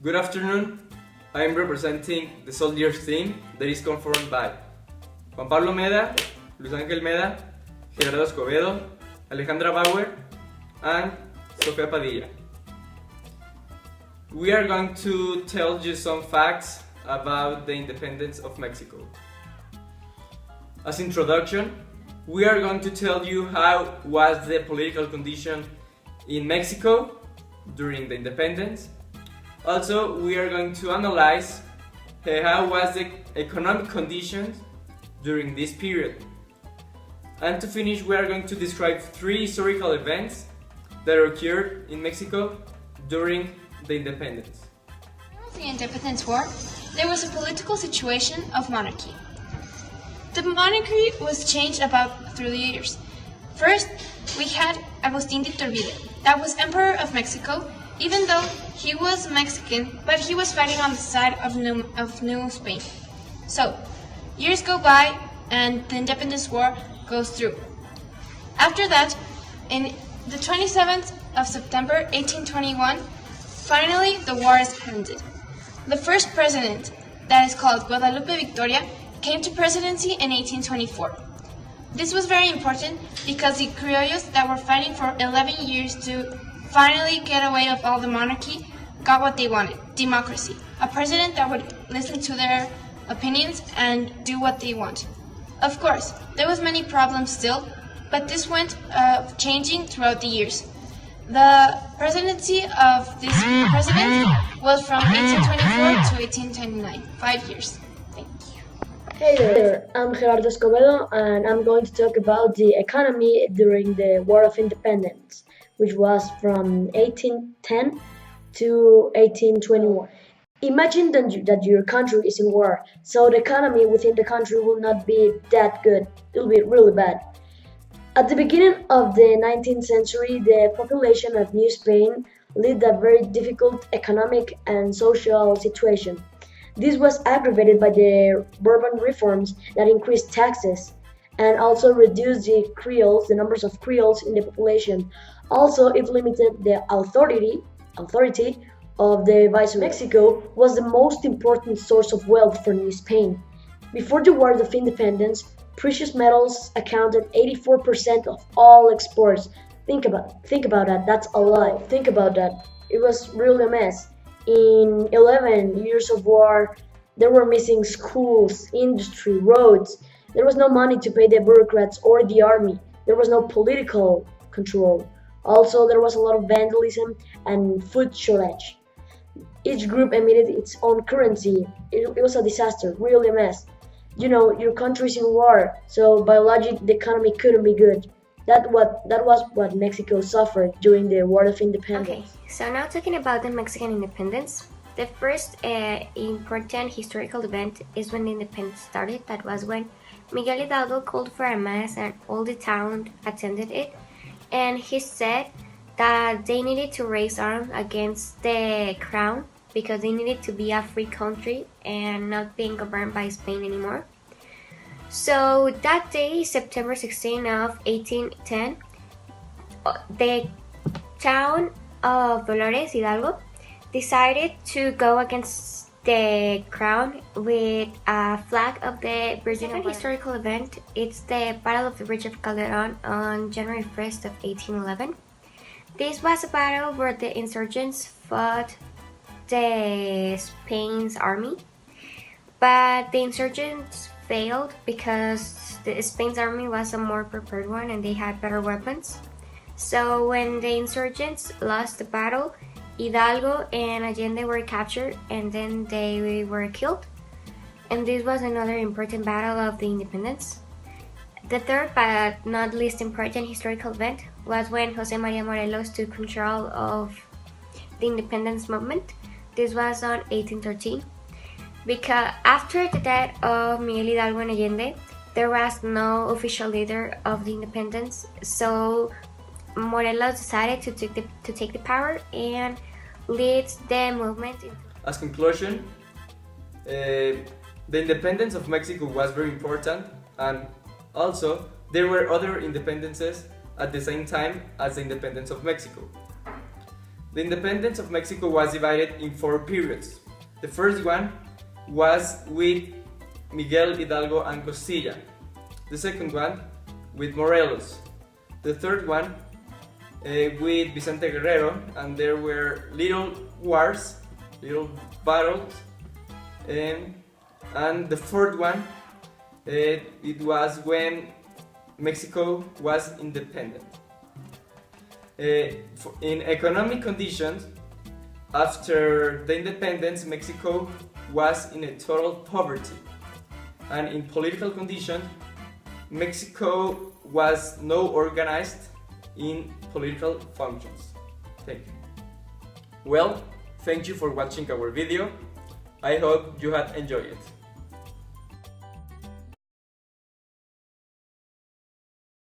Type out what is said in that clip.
Good afternoon. I am representing the soldiers team that is conformed by Juan Pablo Meda, Luis Ángel Meda, Gerardo Escobedo, Alejandra Bauer, and Sofía Padilla. We are going to tell you some facts about the independence of Mexico. As introduction, we are going to tell you how was the political condition in Mexico during the independence. Also, we are going to analyze how was the economic conditions during this period. And to finish, we are going to describe 3 historical events that occurred in Mexico during the independence. During the Independence War, there was a political situation of monarchy. The monarchy was changed about through the years. First, we had Agustín de Iturbide, that was Emperor of Mexico, even though he was Mexican, but he was fighting on the side of New Spain. So, years go by and the Independence War goes through. After that, in the 27th of September 1821, finally the war is ended. The first president, that is called Guadalupe Victoria, came to presidency in 1824. This was very important because the criollos that were fighting for 11 years to finally get away of all the monarchy got what they wanted, democracy. A president that would listen to their opinions and do what they want. Of course, there was many problems still, but this went changing throughout the years. The presidency of this president was from 1824 to 1829, 5 years. Thank you. Hey there, I'm Gerardo Escobedo and I'm going to talk about the economy during the War of Independence, which was from 1810 to 1821. Imagine that your country is in war, so the economy within the country will not be that good, it will be really bad. At the beginning of the 19th century, the population of New Spain lived a very difficult economic and social situation. This was aggravated by the Bourbon reforms that increased taxes and also reduced the numbers of Creoles in the population. Also, it limited the authority of the Viceroy. Mexico was the most important source of wealth for New Spain. Before the War of Independence, precious metals accounted 84% of all exports. Think about that. That's a lot. Think about that. It was really a mess. In 11 years of war, there were missing schools, industry, roads. There was no money to pay the bureaucrats or the army. There was no political control. Also, there was a lot of vandalism and food shortage. Each group emitted its own currency. It was a disaster, really a mess. You know, your country's in war, so by logic, the economy couldn't be good. That was what Mexico suffered during the War of Independence. Okay, so now talking about the Mexican independence, the first important historical event is when the independence started. That was when Miguel Hidalgo called for a mass and all the town attended it. And he said that they needed to raise arms against the crown because they needed to be a free country and not being governed by Spain anymore. So that day, September 16 of 1810, the town of Dolores Hidalgo decided to go against the crown with a flag of the Virgin. Second historical event, it's the Battle of the Bridge of Calderon on January 1st of 1811. This was a battle where the insurgents fought the Spain's army, but the insurgents failed because the Spain's army was a more prepared one and they had better weapons. So when the insurgents lost the battle, Hidalgo and Allende were captured and then they were killed. And this was another important battle of the independence. The third but not least important historical event was when Jose Maria Morelos took control of the independence movement. This was on 1813. Because after the death of Miguel Hidalgo and Allende, there was no official leader of the independence, so Morelos decided to take the power and lead the movement. As conclusion, the independence of Mexico was very important, and also there were other independences at the same time as the independence of Mexico. The independence of Mexico was divided in 4 periods. The first one was with Miguel Hidalgo and Costilla. The second one with Morelos. The third one with Vicente Guerrero, and there were little wars, little battles. And the fourth one, it was when Mexico was independent. In economic conditions, after the independence, Mexico was in a total poverty. And in political conditions, Mexico was not organized in political functions. Thank you. Well, thank you for watching our video. I hope you had enjoyed it.